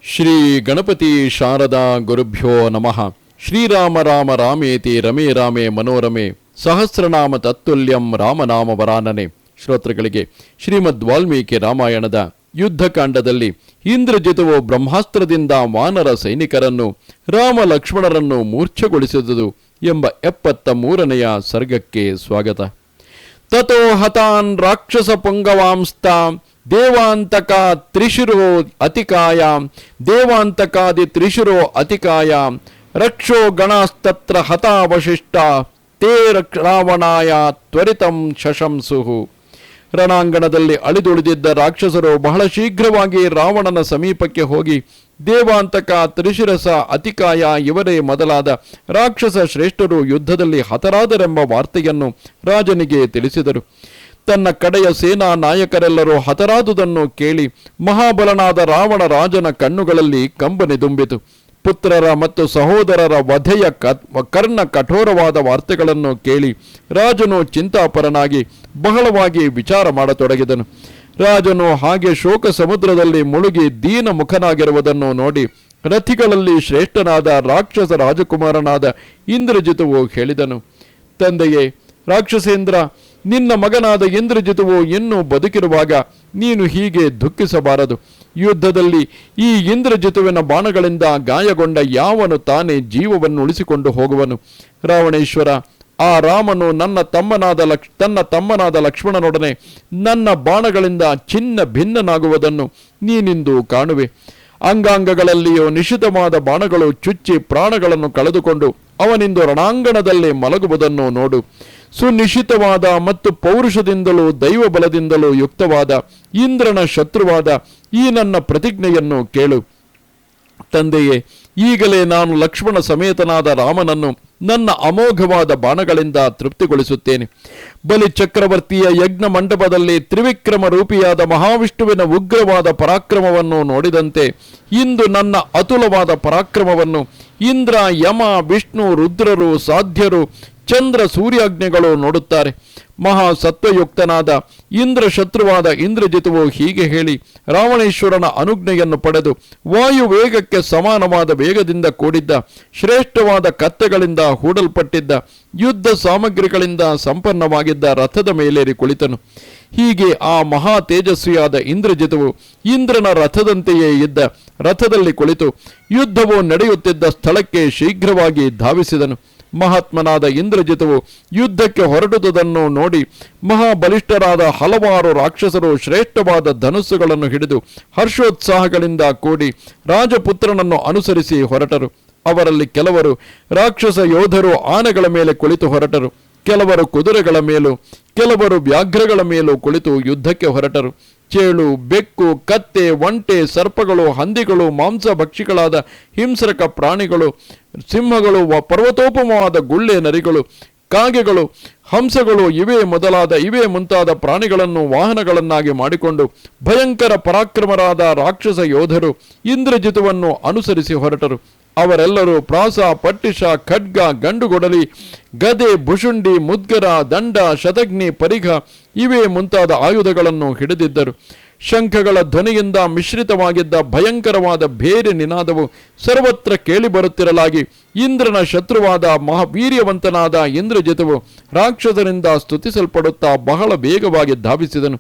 ಶ್ರೀ ಗಣಪತಿ ಶಾರದಾ ಗುರುಭ್ಯೋ ನಮಃ. ಶ್ರೀರಾಮ ರಾಮ ರಾಮೇತಿ ರಮೇ ರಾಮೇ ಮನೋರಮೆ ಸಹಸ್ರನಾಮ ತತ್ತುಲ್ಯಂ ರಾಮನಾಮ ವರಾನನೆ. ಶ್ರೋತೃಗಳಿಗೆ ಶ್ರೀಮದ್ ವಾಲ್ಮೀಕಿ ರಾಮಾಯಣದ ಯುದ್ಧಕಾಂಡದಲ್ಲಿ ಇಂದ್ರಜಿತುವು ಬ್ರಹ್ಮಾಸ್ತ್ರದಿಂದ ವಾನರ ಸೈನಿಕರನ್ನು ರಾಮ ಲಕ್ಷ್ಮಣರನ್ನು ಮೂರ್ಛೆಗೊಳಿಸಿದುದು ಎಂಬ 73ನೆಯ ಸರ್ಗಕ್ಕೆ ಸ್ವಾಗತ. ತಥೋ ಹತಾನ್ ರಾಕ್ಷಸ ಪುಂಗವಾಂಸ್ತಾಂ ದೇವಾಂತಕ ತ್ರಿಶಿರೋ ಅತಿಕಾಯಾಂ ದೇವಾಂತಕಾದಿ ತ್ರಿಶಿರೋ ಅತಿಕಾಯಾಂ ರಕ್ಷೋ ಗಣಸ್ತತ್ರ ಹತಾವಶಿಷ್ಟ ತೇ ರಾವಣಾಯ ತ್ವರಿತಂ ಶಶಂಸುಹು. ರಣಾಂಗಣದಲ್ಲಿ ಅಳಿದುಳಿದಿದ್ದ ರಾಕ್ಷಸರು ಬಹಳ ಶೀಘ್ರವಾಗಿ ರಾವಣನ ಸಮೀಪಕ್ಕೆ ಹೋಗಿ ದೇವಾಂತಕ ತ್ರಿಶಿರಸ ಅತಿಕಾಯ ಇವರೇ ಮೊದಲಾದ ರಾಕ್ಷಸ ಶ್ರೇಷ್ಠರು ಯುದ್ಧದಲ್ಲಿ ಹತರಾದರೆಂಬ ವಾರ್ತೆಯನ್ನು ರಾಜನಿಗೆ ತಿಳಿಸಿದರು. ತನ್ನ ಕಡೆಯ ಸೇನಾ ನಾಯಕರೆಲ್ಲರೂ ಹತರಾದುದನ್ನು ಕೇಳಿ ಮಹಾಬಲನಾದ ರಾವಣ ರಾಜನ ಕಣ್ಣುಗಳಲ್ಲಿ ಕಂಬನಿ ತುಂಬಿತು. ಪುತ್ರರ ಮತ್ತು ಸಹೋದರರ ವಧೆಯ ಕರ್ಣ ಕಠೋರವಾದ ವಾರ್ತೆಗಳನ್ನು ಕೇಳಿ ರಾಜನು ಚಿಂತಾಪರನಾಗಿ ಬಹಳವಾಗಿ ವಿಚಾರ ಮಾಡತೊಡಗಿದನು. ರಾಜನು ಹಾಗೆ ಶೋಕ ಸಮುದ್ರದಲ್ಲಿ ಮುಳುಗಿ ದೀನ ಮುಖನಾಗಿರುವುದನ್ನು ನೋಡಿ ರಥಿಗಳಲ್ಲಿ ಶ್ರೇಷ್ಠನಾದ ರಾಕ್ಷಸ ರಾಜಕುಮಾರನಾದ ಇಂದ್ರಜಿತುವು ಹೇಳಿದನು, ತಂದೆಯೇ ರಾಕ್ಷಸೇಂದ್ರ, ನಿನ್ನ ಮಗನಾದ ಇಂದ್ರಜಿತುವು ಇನ್ನೂ ಬದುಕಿರುವಾಗ ನೀನು ಹೀಗೆ ದುಃಖಿಸಬಾರದು. ಯುದ್ಧದಲ್ಲಿ ಈ ಇಂದ್ರಜಿತುವಿನ ಬಾಣಗಳಿಂದ ಗಾಯಗೊಂಡ ಯಾವನು ತಾನೇ ಜೀವವನ್ನು ಉಳಿಸಿಕೊಂಡು ಹೋಗುವನು? ರಾವಣೇಶ್ವರ, ಆ ರಾಮನು ತನ್ನ ತಮ್ಮನಾದ ಲಕ್ಷ್ಮಣನೊಡನೆ ನನ್ನ ಬಾಣಗಳಿಂದ ಚಿನ್ನ ಭಿನ್ನನಾಗುವುದನ್ನು ನೀನಿಂದು ಕಾಣುವೆ. ಅಂಗಾಂಗಗಳಲ್ಲಿಯೂ ನಿಷಿದ್ಧವಾದ ಬಾಣಗಳು ಚುಚ್ಚಿ ಪ್ರಾಣಗಳನ್ನು ಕಳೆದುಕೊಂಡು ಅವನಿಂದು ರಣಾಂಗಣದಲ್ಲಿ ಮಲಗುವುದನ್ನು ನೋಡು. ಸುನಿಶ್ಚಿತವಾದ ಮತ್ತು ಪೌರುಷದಿಂದಲೂ ದೈವ ಬಲದಿಂದಲೂ ಯುಕ್ತವಾದ ಇಂದ್ರನ ಶತ್ರುವಾದ ಈ ನನ್ನ ಪ್ರತಿಜ್ಞೆಯನ್ನು ಕೇಳು. ತಂದೆಯೇ, ಈಗಲೇ ನಾನು ಲಕ್ಷ್ಮಣ ಸಮೇತನಾದ ರಾಮನನ್ನು ನನ್ನ ಅಮೋಘವಾದ ಬಾಣಗಳಿಂದ ತೃಪ್ತಿಗೊಳಿಸುತ್ತೇನೆ. ಬಲಿ ಚಕ್ರವರ್ತಿಯ ಯಜ್ಞ ಮಂಟಪದಲ್ಲಿ ತ್ರಿವಿಕ್ರಮ ರೂಪಿಯಾದ ಮಹಾವಿಷ್ಣುವಿನ ಉಗ್ರವಾದ ಪರಾಕ್ರಮವನ್ನು ನೋಡಿದಂತೆ ಇಂದು ನನ್ನ ಅತುಲವಾದ ಪರಾಕ್ರಮವನ್ನು ಇಂದ್ರ, ಯಮ, ವಿಷ್ಣು, ರುದ್ರರು, ಸಾಧ್ಯರು, ಚಂದ್ರ, ಸೂರ್ಯಾಜ್ಞೆಗಳು ನೋಡುತ್ತಾರೆ. ಮಹಾಸತ್ವಯುಕ್ತನಾದ ಇಂದ್ರ ಶತ್ರುವಾದ ಇಂದ್ರಜಿತುವು ಹೀಗೆ ಹೇಳಿ ರಾವಣೇಶ್ವರನ ಅನುಜ್ಞೆಯನ್ನು ಪಡೆದು ವಾಯು ವೇಗಕ್ಕೆ ಸಮಾನವಾದ ವೇಗದಿಂದ ಕೂಡಿದ್ದ ಶ್ರೇಷ್ಠವಾದ ಕತ್ತೆಗಳಿಂದ ಹೂಡಲ್ಪಟ್ಟಿದ್ದ ಯುದ್ಧ ಸಾಮಗ್ರಿಗಳಿಂದ ಸಂಪನ್ನವಾಗಿದ್ದ ರಥದ ಮೇಲೇರಿ ಕುಳಿತನು. ಹೀಗೆ ಆ ಮಹಾ ತೇಜಸ್ವಿಯಾದ ಇಂದ್ರಜಿತುವು ಇಂದ್ರನ ರಥದಂತೆಯೇ ಇದ್ದ ರಥದಲ್ಲಿ ಕುಳಿತು ಯುದ್ಧವು ನಡೆಯುತ್ತಿದ್ದ ಸ್ಥಳಕ್ಕೆ ಶೀಘ್ರವಾಗಿ ಧಾವಿಸಿದನು. ಮಹಾತ್ಮನಾದ ಇಂದ್ರಜಿತುವು ಯುದ್ಧಕ್ಕೆ ಹೊರಡುವುದನ್ನು ನೋಡಿ ಮಹಾಬಲಿಷ್ಠರಾದ ಹಲವಾರು ರಾಕ್ಷಸರು ಶ್ರೇಷ್ಠವಾದ ಧನುಸ್ಸುಗಳನ್ನು ಹಿಡಿದು ಹರ್ಷೋತ್ಸಾಹಗಳಿಂದ ಕೂಡಿ ರಾಜಪುತ್ರನನ್ನು ಅನುಸರಿಸಿ ಹೊರಟರು. ಅವರಲ್ಲಿ ಕೆಲವರು ರಾಕ್ಷಸ ಯೋಧರು ಆನೆಗಳ ಮೇಲೆ ಕುಳಿತು ಹೊರಟರು, ಕೆಲವರು ಕುದುರೆಗಳ ಮೇಲೂ ಕೆಲವರು ವ್ಯಾಘ್ರಗಳ ಮೇಲೂ ಕುಳಿತು ಯುದ್ಧಕ್ಕೆ ಹೊರಟರು. ಚೇಳು, ಬೆಕ್ಕು, ಕತ್ತೆ, ಒಂಟೆ, ಸರ್ಪಗಳು, ಹಂದಿಗಳು, ಮಾಂಸ ಭಕ್ಷಿಗಳಾದ ಹಿಂಸ್ರಕ ಪ್ರಾಣಿಗಳು, ಸಿಂಹಗಳು, ಪರ್ವತೋಪಮವಾದ ಗುಳ್ಳೆ ನರಿಗಳು, ಕಾಗೆಗಳು, ಹಂಸಗಳು ಇವೇ ಮುಂತಾದ ಪ್ರಾಣಿಗಳನ್ನು ವಾಹನಗಳನ್ನಾಗಿ ಮಾಡಿಕೊಂಡು ಭಯಂಕರ ಪರಾಕ್ರಮರಾದ ರಾಕ್ಷಸ ಯೋಧರು ಇಂದ್ರಜಿತುವನ್ನು ಅನುಸರಿಸಿ ಹೊರಟರು. ಅವರೆಲ್ಲರೂ ಪ್ರಾಸ, ಪಟ್ಟಿಷ, ಖಡ್ಗ, ಗಂಡುಗೊಡಲಿ, ಗದೆ, ಭುಷುಂಡಿ, ಮುದ್ಗರ, ದಂಡ, ಶತಗ್ನಿ, ಪರಿಘ ಇವೇ ಮುಂತಾದ ಆಯುಧಗಳನ್ನು ಹಿಡಿದಿದ್ದರು. ಶಂಖಗಳ ಧ್ವನಿಯಿಂದ ಮಿಶ್ರಿತವಾಗಿದ್ದ ಭಯಂಕರವಾದ ಬೇರೆ ನಿನಾದವು ಸರ್ವತ್ರ ಕೇಳಿಬರುತ್ತಿರಲಾಗಿ ಇಂದ್ರನ ಶತ್ರುವಾದ ಮಹಾವೀರ್ಯವಂತನಾದ ಇಂದ್ರಜಿತುವು ರಾಕ್ಷಸರಿಂದ ಸ್ತುತಿಸಲ್ಪಡುತ್ತಾ ಬಹಳ ವೇಗವಾಗಿ ಧಾವಿಸಿದನು.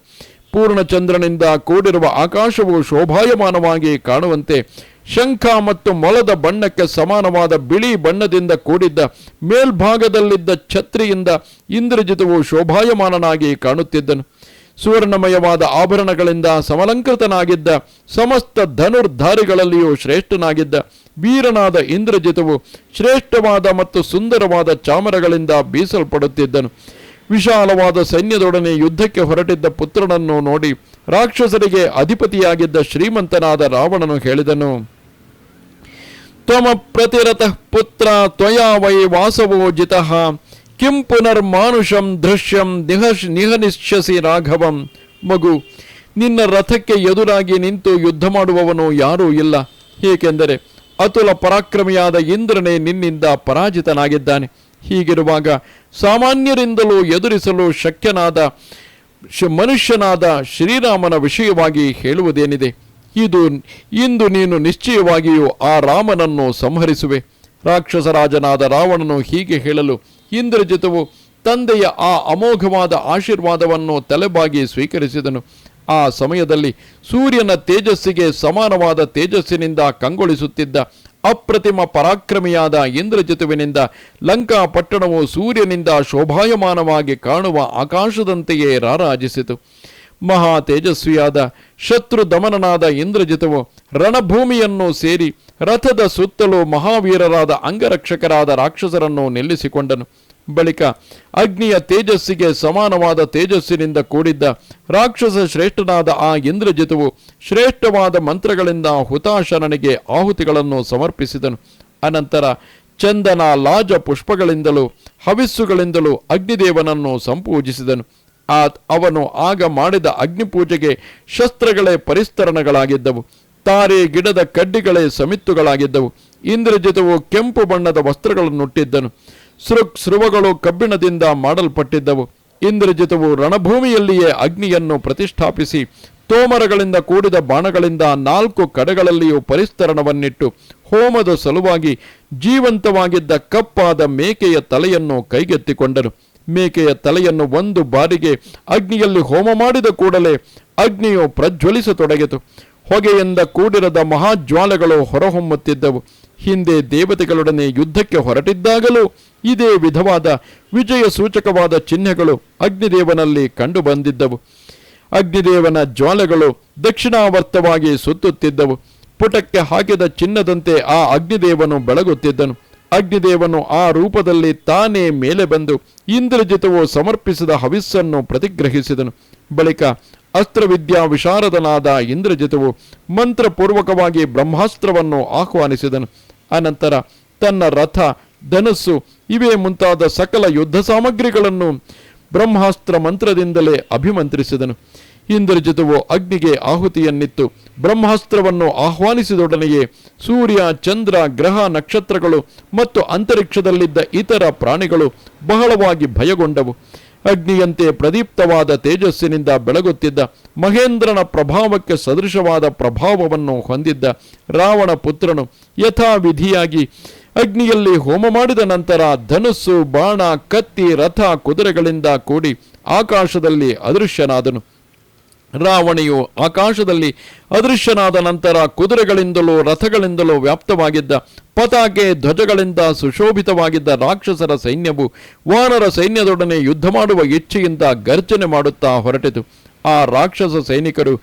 ಪೂರ್ಣಚಂದ್ರನಿಂದ ಕೂಡಿರುವ ಆಕಾಶವು ಶೋಭಾಯಮಾನವಾಗಿ ಕಾಣುವಂತೆ ಶಂಖ ಮತ್ತು ಮೊಲದ ಬಣ್ಣಕ್ಕೆ ಸಮಾನವಾದ ಬಿಳಿ ಬಣ್ಣದಿಂದ ಕೂಡಿದ್ದ ಮೇಲ್ಭಾಗದಲ್ಲಿದ್ದ ಛತ್ರಿಯಿಂದ ಇಂದ್ರಜಿತುವು ಶೋಭಾಯಮಾನನಾಗಿ ಕಾಣುತ್ತಿದ್ದನು. ಸುವರ್ಣಮಯವಾದ ಆಭರಣಗಳಿಂದ ಸಮಲಂಕೃತನಾಗಿದ್ದ ಸಮಸ್ತ ಧನುರ್ಧಾರಿಗಳಲ್ಲಿಯೂ ಶ್ರೇಷ್ಠನಾಗಿದ್ದ ವೀರನಾದ ಇಂದ್ರಜಿತುವು ಶ್ರೇಷ್ಠವಾದ ಮತ್ತು ಸುಂದರವಾದ ಚಾಮರಗಳಿಂದ ಬೀಸಲ್ಪಡುತ್ತಿದ್ದನು. ವಿಶಾಲವಾದ ಸೈನ್ಯದೊಡನೆ ಯುದ್ಧಕ್ಕೆ ಹೊರಟಿದ್ದ ಪುತ್ರನನ್ನು ನೋಡಿ ರಾಕ್ಷಸರಿಗೆ ಅಧಿಪತಿಯಾಗಿದ್ದ ಶ್ರೀಮಂತನಾದ ರಾವಣನು ಹೇಳಿದನು, ತ್ವಮ ಪ್ರತಿರತಃ ಪುತ್ರ ತ್ವಯಾ ವೈ ವಾಸವೋ ಜಿತಃ ಕಿಂ ಪುನರ್ಮಾನುಷಂ ದೃಶ್ಯಂ ನಿಹನಿಶ್ಯಸಿ ರಾಘವಂ. ಮಗು, ನಿನ್ನ ರಥಕ್ಕೆ ಎದುರಾಗಿ ನಿಂತು ಯುದ್ಧ ಮಾಡುವವನು ಯಾರೂ ಇಲ್ಲ, ಏಕೆಂದರೆ ಅತುಲ ಪರಾಕ್ರಮಿಯಾದ ಇಂದ್ರನೇ ನಿನ್ನಿಂದ ಪರಾಜಿತನಾಗಿದ್ದಾನೆ. ಹೀಗಿರುವಾಗ ಸಾಮಾನ್ಯರಿಂದಲೂ ಎದುರಿಸಲು ಶಕ್ಯನಾದ ಮನುಷ್ಯನಾದ ಶ್ರೀರಾಮನ ವಿಷಯವಾಗಿ ಹೇಳುವುದೇನಿದೆ? ಇಂದು ನೀನು ನಿಶ್ಚಯವಾಗಿಯೂ ಆ ರಾಮನನ್ನು ಸಂಹರಿಸುವೆ. ರಾಕ್ಷಸರಾಜನಾದ ರಾವಣನು ಹೀಗೆ ಹೇಳಲು ಇಂದ್ರಜಿತವು ತಂದೆಯ ಆ ಅಮೋಘವಾದ ಆಶೀರ್ವಾದವನ್ನು ತಲೆಬಾಗಿ ಸ್ವೀಕರಿಸಿದನು. ಆ ಸಮಯದಲ್ಲಿ ಸೂರ್ಯನ ತೇಜಸ್ಸಿಗೆ ಸಮಾನವಾದ ತೇಜಸ್ಸಿನಿಂದ ಕಂಗೊಳಿಸುತ್ತಿದ್ದ ಅಪ್ರತಿಮ ಪರಾಕ್ರಮಿಯಾದ ಇಂದ್ರಜಿತುವಿನಿಂದ ಲಂಕಾ ಪಟ್ಟಣವು ಸೂರ್ಯನಿಂದ ಶೋಭಾಯಮಾನವಾಗಿ ಕಾಣುವ ಆಕಾಶದಂತೆಯೇ ರಾರಾಜಿಸಿತು. ಮಹಾ ತೇಜಸ್ವಿಯಾದ ಶತ್ರು ದಮನನಾದ ಇಂದ್ರಜಿತವು ರಣಭೂಮಿಯನ್ನು ಸೇರಿ ರಥದ ಸುತ್ತಲೂ ಮಹಾವೀರರಾದ ಅಂಗರಕ್ಷಕರಾದ ರಾಕ್ಷಸರನ್ನು ನಿಲ್ಲಿಸಿಕೊಂಡನು. ಬಳಿಕ ಅಗ್ನಿಯ ತೇಜಸ್ಸಿಗೆ ಸಮಾನವಾದ ತೇಜಸ್ಸಿನಿಂದ ಕೂಡಿದ್ದ ರಾಕ್ಷಸ ಶ್ರೇಷ್ಠನಾದ ಆ ಇಂದ್ರಜಿತುವು ಶ್ರೇಷ್ಠವಾದ ಮಂತ್ರಗಳಿಂದ ಹುತಾಶನನಿಗೆ ಆಹುತಿಗಳನ್ನು ಸಮರ್ಪಿಸಿದನು. ಅನಂತರ ಚಂದನ ಲಾಜ ಪುಷ್ಪಗಳಿಂದಲೂ ಹವಿಸ್ಸುಗಳಿಂದಲೂ ಅಗ್ನಿದೇವನನ್ನು ಸಂಪೂಜಿಸಿದನು. ಅವನು ಆಗ ಮಾಡಿದ ಅಗ್ನಿಪೂಜೆಗೆ ಶಸ್ತ್ರಗಳೇ ಪರಿಸ್ತರಣಗಳಾಗಿದ್ದವು, ತಾರೆ ಗಿಡದ ಕಡ್ಡಿಗಳೇ ಸಮಿತ್ತುಗಳಾಗಿದ್ದವು. ಇಂದ್ರಜಿತವು ಕೆಂಪು ಬಣ್ಣದ ವಸ್ತ್ರಗಳನ್ನುಟ್ಟಿದ್ದನು. ಸ್ರುವಗಳು ಕಬ್ಬಿಣದಿಂದ ಮಾಡಲ್ಪಟ್ಟಿದ್ದವು. ಇಂದ್ರಜಿತವು ರಣಭೂಮಿಯಲ್ಲಿಯೇ ಅಗ್ನಿಯನ್ನು ಪ್ರತಿಷ್ಠಾಪಿಸಿ ತೋಮರಗಳಿಂದ ಕೂಡಿದ ಬಾಣಗಳಿಂದ 4 ಕಡೆಗಳಲ್ಲಿಯೂ ಪರಿಸ್ತರಣವನ್ನಿಟ್ಟು ಹೋಮದ ಸಲುವಾಗಿ ಜೀವಂತವಾಗಿದ್ದ ಕಪ್ಪಾದ ಮೇಕೆಯ ತಲೆಯನ್ನು ಕೈಗೆತ್ತಿಕೊಂಡನು. ಮೇಕೆಯ ತಲೆಯನ್ನು 1 ಬಾರಿಗೆ ಅಗ್ನಿಯಲ್ಲಿ ಹೋಮ ಮಾಡಿದ ಕೂಡಲೇ ಅಗ್ನಿಯು ಪ್ರಜ್ವಲಿಸತೊಡಗಿತು. ಹೊಗೆಯಿಂದ ಕೂಡಿರದ ಮಹಾಜ್ವಾಲೆಗಳು ಹೊರಹೊಮ್ಮುತ್ತಿದ್ದವು. ಹಿಂದೆ ದೇವತೆಗಳೊಡನೆ ಯುದ್ಧಕ್ಕೆ ಹೊರಟಿದ್ದಾಗಲೂ ಇದೇ ವಿಧವಾದ ವಿಜಯ ಸೂಚಕವಾದ ಚಿಹ್ನೆಗಳು ಅಗ್ನಿದೇವನಲ್ಲಿ ಕಂಡುಬಂದಿದ್ದವು. ಅಗ್ನಿದೇವನ ಜ್ವಾಲೆಗಳು ದಕ್ಷಿಣಾವರ್ತವಾಗಿ ಸುತ್ತುತ್ತಿದ್ದವು. ಪುಟಕ್ಕೆ ಹಾಕಿದ ಚಿನ್ನದಂತೆ ಆ ಅಗ್ನಿದೇವನು ಬೆಳಗುತ್ತಿದ್ದನು. ಅಗ್ನಿದೇವನು ಆ ರೂಪದಲ್ಲಿ ತಾನೇ ಮೇಲೆ ಬಂದು ಇಂದ್ರಜಿತವು ಸಮರ್ಪಿಸಿದ ಹವಿಸ್ಸನ್ನು ಪ್ರತಿಗ್ರಹಿಸಿದನು. ಬಳಿಕ ಅಸ್ತ್ರವಿದ್ಯಾ ವಿಶಾರದನಾದ ಇಂದ್ರಜಿತವು ಮಂತ್ರಪೂರ್ವಕವಾಗಿ ಬ್ರಹ್ಮಾಸ್ತ್ರವನ್ನು ಆಹ್ವಾನಿಸಿದನು. ಅನಂತರ ತನ್ನ ರಥ, ಧನಸ್ಸು ಇವೇ ಮುಂತಾದ ಸಕಲ ಯುದ್ಧ ಸಾಮಗ್ರಿಗಳನ್ನು ಬ್ರಹ್ಮಾಸ್ತ್ರ ಮಂತ್ರದಿಂದಲೇ ಅಭಿಮಂತ್ರಿಸಿದನು. ಇಂದ್ರಜಿತವು ಅಗ್ನಿಗೆ ಆಹುತಿಯನ್ನಿತ್ತು ಬ್ರಹ್ಮಾಸ್ತ್ರವನ್ನು ಆಹ್ವಾನಿಸಿದೊಡನೆಯೇ ಸೂರ್ಯ, ಚಂದ್ರ, ಗ್ರಹ, ನಕ್ಷತ್ರಗಳು ಮತ್ತು ಅಂತರಿಕ್ಷದಲ್ಲಿದ್ದ ಇತರ ಪ್ರಾಣಿಗಳು ಬಹಳವಾಗಿ ಭಯಗೊಂಡವು. ಅಗ್ನಿಯಂತೆ ಪ್ರದೀಪ್ತವಾದ ತೇಜಸ್ಸಿನಿಂದ ಬೆಳಗುತ್ತಿದ್ದ ಮಹೇಂದ್ರನ ಪ್ರಭಾವಕ್ಕೆ ಸದೃಶವಾದ ಪ್ರಭಾವವನ್ನು ಹೊಂದಿದ್ದ ರಾವಣ ಪುತ್ರನು ಯಥಾವಿಧಿಯಾಗಿ ಅಗ್ನಿಯಲ್ಲಿ ಹೋಮ ಮಾಡಿದ ನಂತರ ಧನುಸ್ಸು, ಬಾಣ, ಕತ್ತಿ, ರಥ, ಕುದುರೆಗಳಿಂದ ಕೂಡಿ ಆಕಾಶದಲ್ಲಿ ಅದೃಶ್ಯನಾದನು. ರಾವಣಿಯು ಆಕಾಶದಲ್ಲಿ ಅದೃಶ್ಯನಾದ ನಂತರ ಕುದುರೆಗಳಿಂದಲೂ ರಥಗಳಿಂದಲೂ ವ್ಯಾಪ್ತವಾಗಿದ್ದ ಪತಾಕೆ, ಧ್ವಜಗಳಿಂದ ಸುಶೋಭಿತವಾಗಿದ್ದ ರಾಕ್ಷಸರ ಸೈನ್ಯವು ವಾನರ ಸೈನ್ಯದೊಡನೆ ಯುದ್ಧ ಮಾಡುವ ಇಚ್ಛೆಯಿಂದ ಗರ್ಜನೆ ಮಾಡುತ್ತಾ ಹೊರಟಿತು. ಆ ರಾಕ್ಷಸ ಸೈನಿಕರು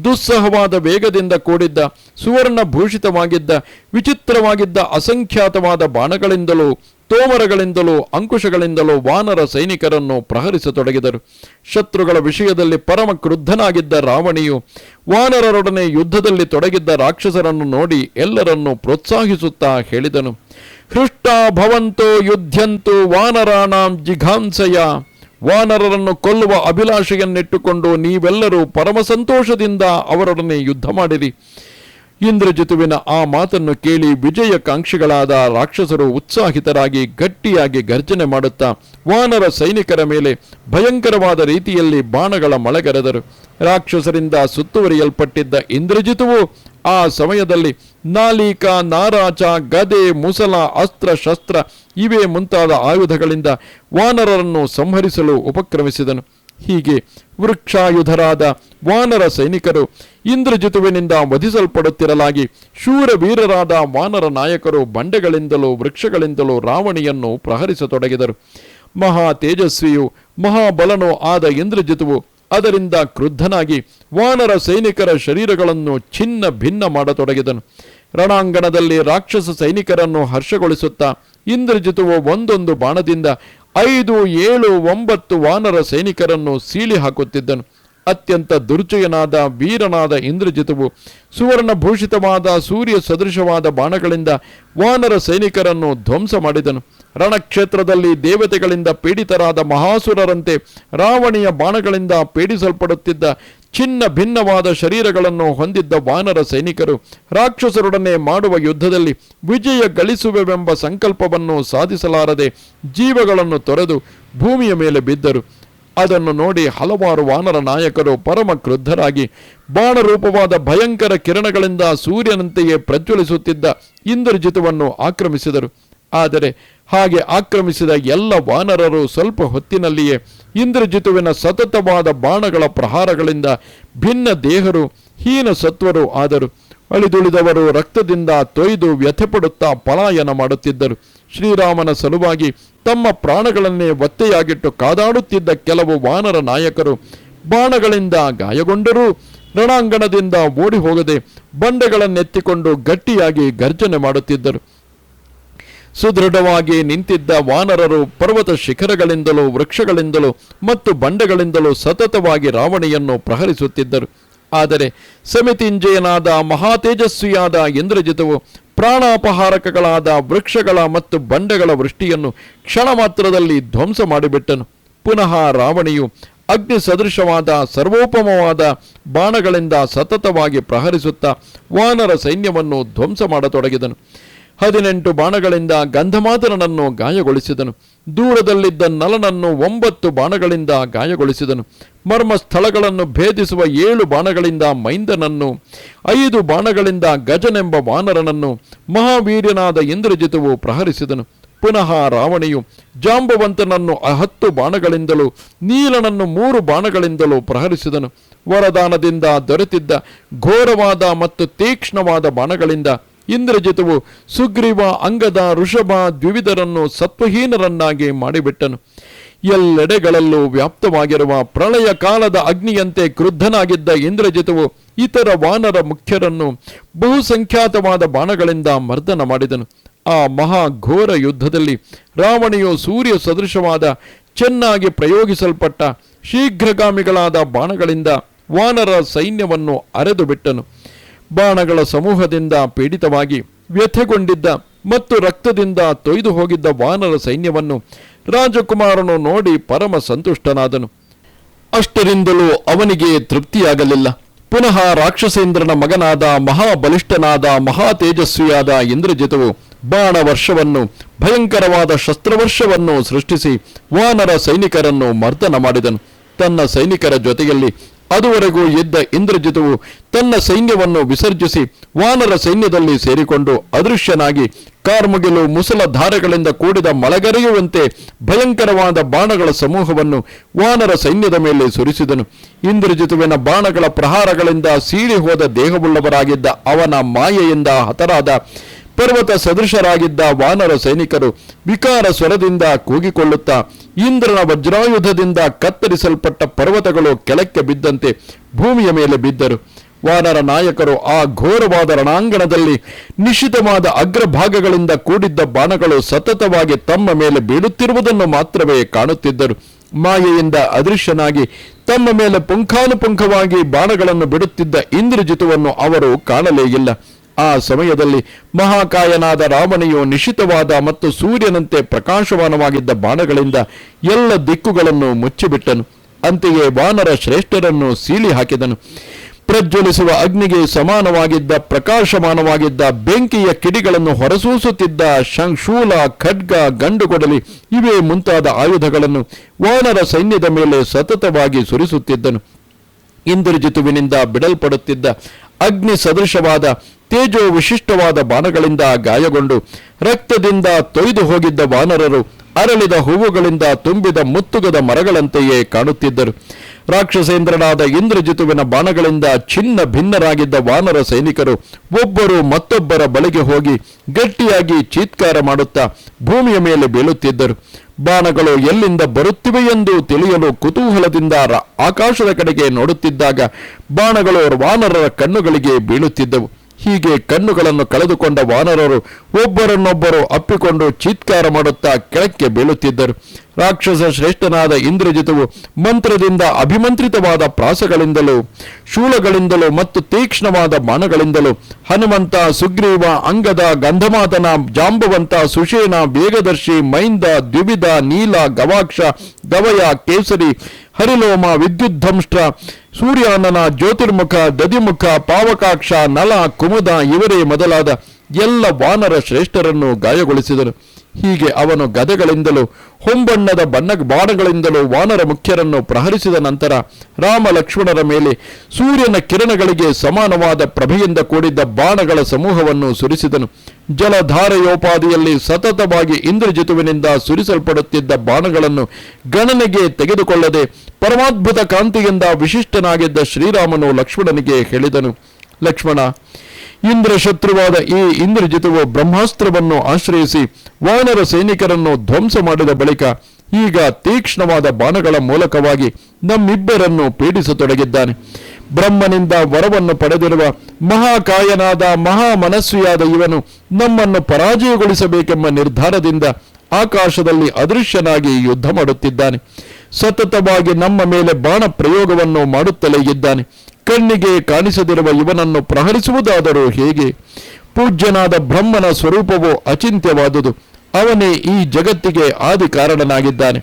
ದುಸ್ಸಹವಾದ ವೇಗದಿಂದ ಕೂಡಿದ್ದ ಸುವರ್ಣ ಭೂಷಿತವಾಗಿದ್ದ ವಿಚಿತ್ರವಾಗಿದ್ದ ಅಸಂಖ್ಯಾತವಾದ ಬಾಣಗಳಿಂದಲೂ ತೋಮರಗಳಿಂದಲೂ ಅಂಕುಶಗಳಿಂದಲೂ ವಾನರ ಸೈನಿಕರನ್ನು ಪ್ರಹರಿಸತೊಡಗಿದರು. ಶತ್ರುಗಳ ವಿಷಯದಲ್ಲಿ ಪರಮ ಕ್ರುದ್ಧನಾಗಿದ್ದ ರಾವಣಿಯು ವಾನರರೊಡನೆ ಯುದ್ಧದಲ್ಲಿ ತೊಡಗಿದ್ದ ರಾಕ್ಷಸರನ್ನು ನೋಡಿ ಎಲ್ಲರನ್ನೂ ಪ್ರೋತ್ಸಾಹಿಸುತ್ತಾ ಹೇಳಿದನು: ಹೃಷ್ಟಾ ಭವಂತೋ ಯುದ್ಧಂತು ವಾನರಾಣಾಂ ಜಿಘಾಂಸಯ. ವಾನರರನ್ನು ಕೊಲ್ಲುವ ಅಭಿಲಾಷೆಯನ್ನಿಟ್ಟುಕೊಂಡು ನೀವೆಲ್ಲರೂ ಪರಮ ಸಂತೋಷದಿಂದ ಅವರೊಡನೆ ಯುದ್ಧ ಮಾಡಿರಿ. ಇಂದ್ರಜಿತುವಿನ ಆ ಮಾತನ್ನು ಕೇಳಿ ವಿಜಯಕಾಂಕ್ಷಿಗಳಾದ ರಾಕ್ಷಸರು ಉತ್ಸಾಹಿತರಾಗಿ ಗಟ್ಟಿಯಾಗಿ ಗರ್ಜನೆ ಮಾಡುತ್ತಾ ವಾನರ ಸೈನಿಕರ ಮೇಲೆ ಭಯಂಕರವಾದ ರೀತಿಯಲ್ಲಿ ಬಾಣಗಳ ಮಳೆಗರೆದರು. ರಾಕ್ಷಸರಿಂದ ಸುತ್ತುವರಿಯಲ್ಪಟ್ಟಿದ್ದ ಇಂದ್ರಜಿತುವು ಆ ಸಮಯದಲ್ಲಿ ನಾಲೀಕ, ನಾರಾಚ, ಗದೆ, ಮುಸಲ, ಅಸ್ತ್ರ ಶಸ್ತ್ರ ಇವೇ ಮುಂತಾದ ಆಯುಧಗಳಿಂದ ವಾನರರನ್ನು ಸಂಹರಿಸಲು ಉಪಕ್ರಮಿಸಿದನು. ಹೀಗೆ ವೃಕ್ಷಾಯುಧರಾದ ವಾನರ ಸೈನಿಕರು ಇಂದ್ರಜಿತುವಿನಿಂದ ವಧಿಸಲ್ಪಡುತ್ತಿರಲಾಗಿ ಶೂರವೀರರಾದ ವಾನರ ನಾಯಕರು ಬಂಡೆಗಳಿಂದಲೂ ವೃಕ್ಷಗಳಿಂದಲೂ ರಾವಣಿಯನ್ನು ಪ್ರಹರಿಸತೊಡಗಿದರು. ಮಹಾ ತೇಜಸ್ವಿಯು ಮಹಾಬಲನೂ ಆದ ಇಂದ್ರಜಿತುವು ಅದರಿಂದ ಕ್ರುದ್ಧನಾಗಿ ವಾನರ ಸೈನಿಕರ ಶರೀರಗಳನ್ನು ಛಿನ್ನ ಭಿನ್ನ ಮಾಡತೊಡಗಿದನು. ರಣಾಂಗಣದಲ್ಲಿ ರಾಕ್ಷಸ ಸೈನಿಕರನ್ನು ಹರ್ಷಗೊಳಿಸುತ್ತಾ ಇಂದ್ರಜಿತುವು ಒಂದೊಂದು ಬಾಣದಿಂದ 5, 7, 9 ವಾನರ ಸೈನಿಕರನ್ನು ಸೀಳಿ ಹಾಕುತ್ತಿದ್ದನು. ಅತ್ಯಂತ ದುರ್ಜಯನಾದ ವೀರನಾದ ಇಂದ್ರಜಿತುವು ಸುವರ್ಣಭೂಷಿತವಾದ ಸೂರ್ಯ ಸದೃಶವಾದ ಬಾಣಗಳಿಂದ ವಾನರ ಸೈನಿಕರನ್ನು ಧ್ವಂಸ ಮಾಡಿದನು. ರಣಕ್ಷೇತ್ರದಲ್ಲಿ ದೇವತೆಗಳಿಂದ ಪೀಡಿತರಾದ ಮಹಾಸುರರಂತೆ ರಾವಣಿಯ ಬಾಣಗಳಿಂದ ಪೀಡಿಸಲ್ಪಡುತ್ತಿದ್ದ ಚಿನ್ನ ಭಿನ್ನವಾದ ಶರೀರಗಳನ್ನು ಹೊಂದಿದ್ದ ವಾನರ ಸೈನಿಕರು ರಾಕ್ಷಸರೊಡನೆ ಮಾಡುವ ಯುದ್ಧದಲ್ಲಿ ವಿಜಯ ಗಳಿಸುವೆವೆಂಬ ಸಂಕಲ್ಪವನ್ನು ಸಾಧಿಸಲಾರದೆ ಜೀವಗಳನ್ನು ತೊರೆದು ಭೂಮಿಯ ಮೇಲೆ ಬಿದ್ದರು. ಅದನ್ನು ನೋಡಿ ಹಲವಾರು ವಾನರ ನಾಯಕರು ಪರಮ ಕ್ರುದ್ಧರಾಗಿ ಬಾಣರೂಪವಾದ ಭಯಂಕರ ಕಿರಣಗಳಿಂದ ಸೂರ್ಯನಂತೆಯೇ ಪ್ರಜ್ವಲಿಸುತ್ತಿದ್ದ ಇಂದ್ರಜಿತುವನ್ನು ಆಕ್ರಮಿಸಿದರು. ಆದರೆ ಹಾಗೆ ಆಕ್ರಮಿಸಿದ ಎಲ್ಲ ವಾನರರು ಸ್ವಲ್ಪ ಹೊತ್ತಿನಲ್ಲಿಯೇ ಇಂದ್ರಜಿತುವಿನ ಸತತವಾದ ಬಾಣಗಳ ಪ್ರಹಾರಗಳಿಂದ ಭಿನ್ನ ದೇಹರು, ಹೀನ ಸತ್ವರು ಆದರು. ಅಳಿದುಳಿದವರು ರಕ್ತದಿಂದ ತೊಯ್ದು ವ್ಯಥೆಪಡುತ್ತಾ ಪಲಾಯನ ಮಾಡುತ್ತಿದ್ದರು. ಶ್ರೀರಾಮನ ಸಲುವಾಗಿ ತಮ್ಮ ಪ್ರಾಣಗಳನ್ನೇ ಒತ್ತೆಯಾಗಿಟ್ಟು ಕಾದಾಡುತ್ತಿದ್ದ ಕೆಲವು ವಾನರ ನಾಯಕರು ಬಾಣಗಳಿಂದ ಗಾಯಗೊಂಡರೂ ರಣಾಂಗಣದಿಂದ ಓಡಿ ಹೋಗದೆ ಬಂಡೆಗಳನ್ನೆತ್ತಿಕೊಂಡು ಗಟ್ಟಿಯಾಗಿ ಗರ್ಜನೆ ಮಾಡುತ್ತಿದ್ದರು. ಸುದೃಢವಾಗಿ ನಿಂತಿದ್ದ ವಾನರರು ಪರ್ವತ ಶಿಖರಗಳಿಂದಲೂ ವೃಕ್ಷಗಳಿಂದಲೂ ಮತ್ತು ಬಂಡೆಗಳಿಂದಲೂ ಸತತವಾಗಿ ರಾವಣಿಯನ್ನು ಪ್ರಹರಿಸುತ್ತಿದ್ದರು. ಆದರೆ ಸಮಿತಿಂಜಯನಾದ ಮಹಾತೇಜಸ್ವಿಯಾದ ಇಂದ್ರಜಿತವು ಪ್ರಾಣಾಪಹಾರಕಗಳಾದ ವೃಕ್ಷಗಳ ಮತ್ತು ಬಂಡೆಗಳ ವೃಷ್ಟಿಯನ್ನು ಕ್ಷಣ ಮಾತ್ರದಲ್ಲಿ ಧ್ವಂಸ ಮಾಡಿಬಿಟ್ಟನು. ಪುನಃ ರಾವಣಿಯು ಅಗ್ನಿ ಸದೃಶವಾದ ಸರ್ವೋಪಮವಾದ ಬಾಣಗಳಿಂದ ಸತತವಾಗಿ ಪ್ರಹರಿಸುತ್ತಾ ವಾನರ ಸೈನ್ಯವನ್ನು ಧ್ವಂಸ ಮಾಡತೊಡಗಿದನು. 18 ಬಾಣಗಳಿಂದ ಗಂಧಮಾದರನನ್ನು ಗಾಯಗೊಳಿಸಿದನು. ದೂರದಲ್ಲಿದ್ದ ನಲನನ್ನು 9 ಬಾಣಗಳಿಂದ ಗಾಯಗೊಳಿಸಿದನು. ಮರ್ಮ ಸ್ಥಳಗಳನ್ನು ಭೇದಿಸುವ 7 ಬಾಣಗಳಿಂದ ಮೈಂದನನ್ನು, 5 ಬಾಣಗಳಿಂದ ಗಜನೆಂಬ ವಾನರನನ್ನು ಮಹಾವೀರ್ಯನಾದ ಇಂದ್ರಜಿತುವು ಪ್ರಹರಿಸಿದನು. ಪುನಃ ರಾವಣಿಯು ಜಾಂಬವಂತನನ್ನು 10 ಬಾಣಗಳಿಂದಲೂ ನೀಲನನ್ನು 3 ಬಾಣಗಳಿಂದಲೂ ಪ್ರಹರಿಸಿದನು. ವರದಾನದಿಂದ ದೊರೆತಿದ್ದ ಘೋರವಾದ ಮತ್ತು ತೀಕ್ಷ್ಣವಾದ ಬಾಣಗಳಿಂದ ಇಂದ್ರಜಿತುವು ಸುಗ್ರೀವ, ಅಂಗದ, ಋಷಭ ದ್ವಿವಿಧರನ್ನು ಸತ್ವಹೀನರನ್ನಾಗಿ ಮಾಡಿಬಿಟ್ಟನು. ಎಲ್ಲೆಡೆಗಳಲ್ಲೂ ವ್ಯಾಪ್ತವಾಗಿರುವ ಪ್ರಳಯ ಕಾಲದ ಅಗ್ನಿಯಂತೆ ಕ್ರುದ್ಧನಾಗಿದ್ದ ಇಂದ್ರಜಿತುವು ಇತರ ವಾನರ ಮುಖ್ಯರನ್ನು ಬಹುಸಂಖ್ಯಾತವಾದ ಬಾಣಗಳಿಂದ ಮರ್ದನ ಮಾಡಿದನು. ಆ ಮಹಾಘೋರ ಯುದ್ಧದಲ್ಲಿ ರಾವಣಿಯು ಸೂರ್ಯ ಸದೃಶವಾದ ಚೆನ್ನಾಗಿ ಪ್ರಯೋಗಿಸಲ್ಪಟ್ಟ ಶೀಘ್ರಗಾಮಿಗಳಾದ ಬಾಣಗಳಿಂದ ವಾನರ ಸೈನ್ಯವನ್ನು ಅರೆದು ಬಿಟ್ಟನು. ಬಾಣಗಳ ಸಮೂಹದಿಂದ ಪೀಡಿತವಾಗಿ ವ್ಯಥೆಗೊಂಡಿದ್ದ ಮತ್ತು ರಕ್ತದಿಂದ ತೊಯ್ದು ಹೋಗಿದ್ದ ವಾನರ ಸೈನ್ಯವನ್ನು ರಾಜಕುಮಾರನು ನೋಡಿ ಪರಮ ಸಂತುಷ್ಟನಾದನು. ಅಷ್ಟರಿಂದಲೂ ಅವನಿಗೆ ತೃಪ್ತಿಯಾಗಲಿಲ್ಲ. ಪುನಃ ರಾಕ್ಷಸೇಂದ್ರನ ಮಗನಾದ ಮಹಾಬಲಿಷ್ಠನಾದ ಮಹಾತೇಜಸ್ವಿಯಾದ ಇಂದ್ರಜಿತುವು ಬಾಣ ವರ್ಷವನ್ನು, ಭಯಂಕರವಾದ ಶಸ್ತ್ರವರ್ಷವನ್ನು ಸೃಷ್ಟಿಸಿ ವಾನರ ಸೈನಿಕರನ್ನು ಮರ್ದನ ಮಾಡಿದನು. ತನ್ನ ಸೈನಿಕರ ಜೊತೆಯಲ್ಲಿ ಅದುವರೆಗೂ ಇದ್ದ ಇಂದ್ರಜಿತುವು ತನ್ನ ಸೈನ್ಯವನ್ನು ವಿಸರ್ಜಿಸಿ ವಾನರ ಸೈನ್ಯದಲ್ಲಿ ಸೇರಿಕೊಂಡು ಅದೃಶ್ಯನಾಗಿ ಕಾರ್ಮುಗಿಲು ಮುಸಲ ಧಾರೆಗಳಿಂದ ಕೂಡಿದ ಮಳೆಗರೆಯುವಂತೆ ಭಯಂಕರವಾದ ಬಾಣಗಳ ಸಮೂಹವನ್ನು ವಾನರ ಸೈನ್ಯದ ಮೇಲೆ ಸುರಿಸಿದನು. ಇಂದ್ರಜಿತುವಿನ ಬಾಣಗಳ ಪ್ರಹಾರಗಳಿಂದ ಸೀಳಿ ಹೋದ ದೇಹವುಳ್ಳವರಾಗಿದ್ದ ಅವನ ಮಾಯೆಯಿಂದ ಹತರಾದ ಪರ್ವತ ಸದೃಶರಾಗಿದ್ದ ವಾನರ ಸೈನಿಕರು ವಿಕಾರ ಸ್ವರದಿಂದ ಕೂಗಿಕೊಳ್ಳುತ್ತಾ ಇಂದ್ರನ ವಜ್ರಾಯುಧದಿಂದ ಕತ್ತರಿಸಲ್ಪಟ್ಟ ಪರ್ವತಗಳು ಕೆಳಕ್ಕೆ ಬಿದ್ದಂತೆ ಭೂಮಿಯ ಮೇಲೆ ಬಿದ್ದರು. ವಾನರ ನಾಯಕರು ಆ ಘೋರವಾದ ರಣಾಂಗಣದಲ್ಲಿ ನಿಶ್ಚಿತವಾದ ಅಗ್ರಭಾಗಗಳಿಂದ ಕೂಡಿದ್ದ ಬಾಣಗಳು ಸತತವಾಗಿ ತಮ್ಮ ಮೇಲೆ ಬೀಳುತ್ತಿರುವುದನ್ನು ಮಾತ್ರವೇ ಕಾಣುತ್ತಿದ್ದರು. ಮಾಯೆಯಿಂದ ಅದೃಶ್ಯನಾಗಿ ತಮ್ಮ ಮೇಲೆ ಪುಂಖಾನುಪುಂಖವಾಗಿ ಬಾಣಗಳನ್ನು ಬಿಡುತ್ತಿದ್ದ ಇಂದ್ರಜಿತುವನ್ನು ಅವರು ಕಾಣಲೇ ಇಲ್ಲ. ಆ ಸಮಯದಲ್ಲಿ ಮಹಾಕಾಯನಾದ ರಾವಣಿಯು ನಿಶಿತವಾದ ಮತ್ತು ಸೂರ್ಯನಂತೆ ಪ್ರಕಾಶಮಾನವಾಗಿದ್ದ ಬಾಣಗಳಿಂದ ಎಲ್ಲ ದಿಕ್ಕುಗಳನ್ನು ಮುಚ್ಚಿಬಿಟ್ಟನು. ಅಂತೆಯೇ ವಾನರ ಶ್ರೇಷ್ಠರನ್ನು ಸೀಳಿ ಹಾಕಿದನು. ಪ್ರಜ್ವಲಿಸುವ ಅಗ್ನಿಗೆ ಸಮಾನವಾಗಿದ್ದ ಪ್ರಕಾಶಮಾನವಾಗಿದ್ದ ಬೆಂಕಿಯ ಕಿಡಿಗಳನ್ನು ಹೊರಸೂಸುತ್ತಿದ್ದ ಶೂಲ, ಖಡ್ಗ, ಗಂಡುಗೊಡಲಿ ಇವೇ ಮುಂತಾದ ಆಯುಧಗಳನ್ನು ವಾನರ ಸೈನ್ಯದ ಮೇಲೆ ಸತತವಾಗಿ ಸುರಿಸುತ್ತಿದ್ದನು. ಇಂದ್ರಜಿತುವಿನಿಂದ ಬಿಡಲ್ಪಡುತ್ತಿದ್ದ ಅಗ್ನಿ ಸದೃಶವಾದ ತೇಜೋ ವಿಶಿಷ್ಟವಾದ ಬಾಣಗಳಿಂದ ಗಾಯಗೊಂಡು ರಕ್ತದಿಂದ ತೊಯ್ದು ಹೋಗಿದ್ದ ವಾನರರು ಅರಳಿದ ಹೂವುಗಳಿಂದ ತುಂಬಿದ ಮುತ್ತುಗದ ಮರಗಳಂತೆಯೇ ಕಾಣುತ್ತಿದ್ದರು. ರಾಕ್ಷಸೇಂದ್ರನಾದ ಇಂದ್ರಜಿತುವಿನ ಬಾಣಗಳಿಂದ ಚಿನ್ನ ಭಿನ್ನರಾಗಿದ್ದ ವಾನರ ಸೈನಿಕರು ಒಬ್ಬರು ಮತ್ತೊಬ್ಬರ ಬಳಿಗೆ ಹೋಗಿ ಗಟ್ಟಿಯಾಗಿ ಚೀತ್ಕಾರ ಮಾಡುತ್ತಾ ಭೂಮಿಯ ಮೇಲೆ ಬೀಳುತ್ತಿದ್ದರು. ಬಾಣಗಳು ಎಲ್ಲಿಂದ ಬರುತ್ತಿವೆಯೆಂದು ತಿಳಿಯಲು ಕುತೂಹಲದಿಂದ ಆಕಾಶದ ಕಡೆಗೆ ನೋಡುತ್ತಿದ್ದಾಗ ಬಾಣಗಳು ವಾನರರ ಕಣ್ಣುಗಳಿಗೆ ಬೀಳುತ್ತಿದ್ದವು. ಹೀಗೆ ಕಣ್ಣುಗಳನ್ನು ಕಳೆದುಕೊಂಡ ವಾನರರು ಒಬ್ಬರನ್ನೊಬ್ಬರು ಅಪ್ಪಿಕೊಂಡು ಚೀತ್ಕಾರ ಮಾಡುತ್ತಾ ಕೆಳಕ್ಕೆ ಬೀಳುತ್ತಿದ್ದರು. ರಾಕ್ಷಸ ಶ್ರೇಷ್ಠನಾದ ಇಂದ್ರಜಿತುವು ಮಂತ್ರದಿಂದ ಅಭಿಮಂತ್ರಿತವಾದ ಪ್ರಾಸಗಳಿಂದಲೂ ಶೂಲಗಳಿಂದಲೂ ಮತ್ತು ತೀಕ್ಷ್ಣವಾದ ಬಾಣಗಳಿಂದಲೂ ಹನುಮಂತ, ಸುಗ್ರೀವ, ಅಂಗದ, ಗಂಧಮಾದನ, ಜಾಂಬವಂತ, ಸುಷೇನ, ವೇಗದರ್ಶಿ, ಮೈಂದ, ದ್ವಿವಿಧ, ನೀಲ, ಗವಾಕ್ಷ, ಗವಯ, ಕೇಸರಿ, ಹರಿಲೋಮ, ವಿದ್ಯುದ್ಧಂಷ್ಟ್ರ, ಸೂರ್ಯಾನನ, ಜ್ಯೋತಿರ್ಮುಖ, ದಧಿಮುಖ, ಪಾವಕಾಕ್ಷ, ನಲ, ಕುಮುದ ಇವರೇ ಮೊದಲಾದ ಎಲ್ಲ ವಾನರ ಶ್ರೇಷ್ಠರನ್ನು ಗಾಯಗೊಳಿಸಿದರು. ಹೀಗೆ ಅವನು ಗದೆಗಳಿಂದಲೂ ಹೊಂಬಣ್ಣದ ಬಾಣಗಳಿಂದಲೂ ವಾನರ ಮುಖ್ಯರನ್ನು ಪ್ರಹರಿಸಿದ ನಂತರ ರಾಮ ಲಕ್ಷ್ಮಣರ ಮೇಲೆ ಸೂರ್ಯನ ಕಿರಣಗಳಿಗೆ ಸಮಾನವಾದ ಪ್ರಭೆಯಿಂದ ಕೂಡಿದ್ದ ಬಾಣಗಳ ಸಮೂಹವನ್ನು ಸುರಿಸಿದನು. ಜಲಧಾರೆಯೋಪಾದಿಯಲ್ಲಿ ಸತತವಾಗಿ ಇಂದ್ರಜಿತುವಿನಿಂದ ಸುರಿಸಲ್ಪಡುತ್ತಿದ್ದ ಬಾಣಗಳನ್ನು ಗಣನೆಗೆ ತೆಗೆದುಕೊಳ್ಳದೆ ಪರಮಾದ್ಭುತ ಕಾಂತಿಯಿಂದ ವಿಶಿಷ್ಟನಾಗಿದ್ದ ಶ್ರೀರಾಮನು ಲಕ್ಷ್ಮಣನಿಗೆ ಹೇಳಿದನು, ಲಕ್ಷ್ಮಣ, ಇಂದ್ರ ಶತ್ರುವಾದ ಈ ಇಂದ್ರಜಿತುವು ಬ್ರಹ್ಮಾಸ್ತ್ರವನ್ನು ಆಶ್ರಯಿಸಿ ವಾನರ ಸೈನಿಕರನ್ನು ಧ್ವಂಸ ಮಾಡಿದ ಬಳಿಕ ಈಗ ತೀಕ್ಷ್ಣವಾದ ಬಾಣಗಳ ಮೂಲಕವಾಗಿ ನಮ್ಮಿಬ್ಬರನ್ನು ಪೀಡಿಸತೊಡಗಿದ್ದಾನೆ. ಬ್ರಹ್ಮನಿಂದ ವರವನ್ನು ಪಡೆದಿರುವ ಮಹಾಕಾಯನಾದ ಮಹಾಮನಸ್ವಿಯಾದ ಇವನು ನಮ್ಮನ್ನು ಪರಾಜಯಗೊಳಿಸಬೇಕೆಂಬ ನಿರ್ಧಾರದಿಂದ ಆಕಾಶದಲ್ಲಿ ಅದೃಶ್ಯನಾಗಿ ಯುದ್ಧ ಮಾಡುತ್ತಿದ್ದಾನೆ. ಸತತವಾಗಿ ನಮ್ಮ ಮೇಲೆ ಬಾಣ ಪ್ರಯೋಗವನ್ನು ಮಾಡುತ್ತಲೇ ಇದ್ದಾನೆ. ಕಣ್ಣಿಗೆ ಕಾಣಿಸದಿರುವ ಇವನನ್ನು ಪ್ರಹರಿಸುವುದಾದರೂ ಹೇಗೆ? ಪೂಜ್ಯನಾದ ಬ್ರಹ್ಮನ ಸ್ವರೂಪವು ಅಚಿಂತ್ಯವಾದುದು. ಅವನೇ ಈ ಜಗತ್ತಿಗೆ ಆದಿ ಕಾರಣನಾಗಿದ್ದಾನೆ.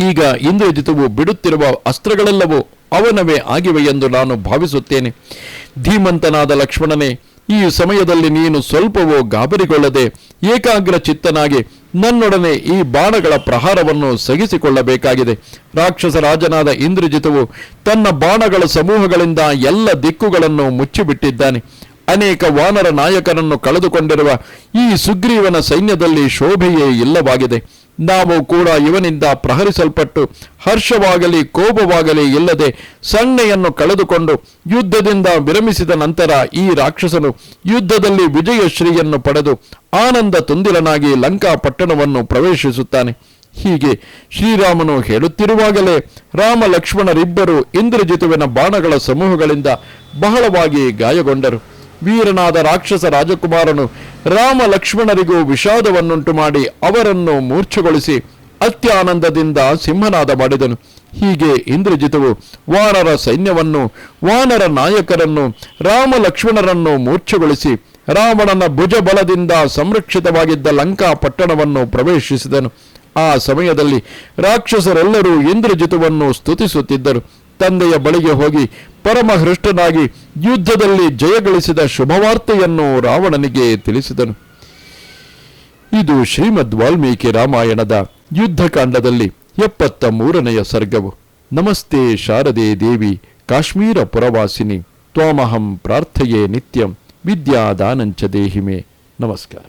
ಈಗ ಇಂದ್ರಜಿತುವು ಬಿಡುತ್ತಿರುವ ಅಸ್ತ್ರಗಳೆಲ್ಲವೂ ಅವನವೇ ಆಗಿವೆ ಎಂದು ನಾನು ಭಾವಿಸುತ್ತೇನೆ. ಧೀಮಂತನಾದ ಲಕ್ಷ್ಮಣನೇ, ಈ ಸಮಯದಲ್ಲಿ ನೀನು ಸ್ವಲ್ಪವೂ ಗಾಬರಿಗೊಳ್ಳದೆ ಏಕಾಗ್ರ ಚಿತ್ತನಾಗಿ ನನ್ನೊಡನೆ ಈ ಬಾಣಗಳ ಪ್ರಹಾರವನ್ನು ಸಹಿಸಿಕೊಳ್ಳಬೇಕಾಗಿದೆ. ರಾಕ್ಷಸ ರಾಜನಾದ ಇಂದ್ರಜಿತುವು ತನ್ನ ಬಾಣಗಳ ಸಮೂಹಗಳಿಂದ ಎಲ್ಲ ದಿಕ್ಕುಗಳನ್ನು ಮುಚ್ಚಿಬಿಟ್ಟಿದ್ದಾನೆ. ಅನೇಕ ವಾನರ ನಾಯಕರನ್ನು ಕಳೆದುಕೊಂಡಿರುವ ಈ ಸುಗ್ರೀವನ ಸೈನ್ಯದಲ್ಲಿ ಶೋಭೆಯೇ ಇಲ್ಲವಾಗಿದೆ. ನಾವು ಕೂಡ ಇವನಿಂದ ಪ್ರಹರಿಸಲ್ಪಟ್ಟು ಹರ್ಷವಾಗಲಿ ಕೋಪವಾಗಲಿ ಇಲ್ಲದೆ ಸಣ್ಣೆಯನ್ನು ಕಳೆದುಕೊಂಡು ಯುದ್ಧದಿಂದ ವಿರಮಿಸಿದ ನಂತರ ಈ ರಾಕ್ಷಸನು ಯುದ್ಧದಲ್ಲಿ ವಿಜಯಶ್ರೀಯನ್ನು ಪಡೆದು ಆನಂದ ತುಂದಿರನಾಗಿ ಲಂಕಾ ಪಟ್ಟಣವನ್ನು ಪ್ರವೇಶಿಸುತ್ತಾನೆ. ಹೀಗೆ ಶ್ರೀರಾಮನು ಹೇಳುತ್ತಿರುವಾಗಲೇ ರಾಮ ಲಕ್ಷ್ಮಣರಿಬ್ಬರು ಇಂದ್ರಜಿತುವಿನ ಬಾಣಗಳ ಸಮೂಹಗಳಿಂದ ಬಹಳವಾಗಿ ಗಾಯಗೊಂಡರು. ವೀರನಾದ ರಾಕ್ಷಸ ರಾಜಕುಮಾರನು ರಾಮ ಲಕ್ಷ್ಮಣರಿಗೂ ವಿಷಾದವನ್ನುಂಟು ಮಾಡಿ ಅವರನ್ನು ಮೂರ್ಛೆಗೊಳಿಸಿ ಅತ್ಯಾನಂದದಿಂದ ಸಿಂಹನಾದ ಮಾಡಿದನು. ಹೀಗೆ ಇಂದ್ರಜಿತುವು ವಾನರ ಸೈನ್ಯವನ್ನು, ವಾನರ ನಾಯಕರನ್ನು, ರಾಮ ಲಕ್ಷ್ಮಣರನ್ನು ಮೂರ್ಛೆಗೊಳಿಸಿ ರಾವಣನ ಭುಜಬಲದಿಂದ ಸಂರಕ್ಷಿತವಾಗಿದ್ದ ಲಂಕಾ ಪಟ್ಟಣವನ್ನು ಪ್ರವೇಶಿಸಿದನು. ಆ ಸಮಯದಲ್ಲಿ ರಾಕ್ಷಸರೆಲ್ಲರೂ ಇಂದ್ರಜಿತುವನ್ನು ಸ್ತುತಿಸುತ್ತಿದ್ದರು. ತಂದೆಯ ಬಳಿಗೆ ಹೋಗಿ ಪರಮಹೃಷ್ಟನಾಗಿ ಯುದ್ಧದಲ್ಲಿ ಜಯಗಳಿಸಿದ ಶುಭವಾರ್ತೆಯನ್ನು ರಾವಣನಿಗೆ ತಿಳಿಸಿದನು. ಇದು ಶ್ರೀಮದ್ ವಾಲ್ಮೀಕಿ ರಾಮಾಯಣದ ಯುದ್ಧಕಾಂಡದಲ್ಲಿ 73ನೆಯ ಸರ್ಗವು. ನಮಸ್ತೆ ಶಾರದೆ ದೇವಿ ಕಾಶ್ಮೀರ ಪುರವಾಸಿನಿ ತ್ವಾಮಹಂ ಪ್ರಾರ್ಥಯೇ ನಿತ್ಯಂ ವಿದ್ಯಾದಾನಂಚ ದೇಹಿಮೆ. ನಮಸ್ಕಾರ.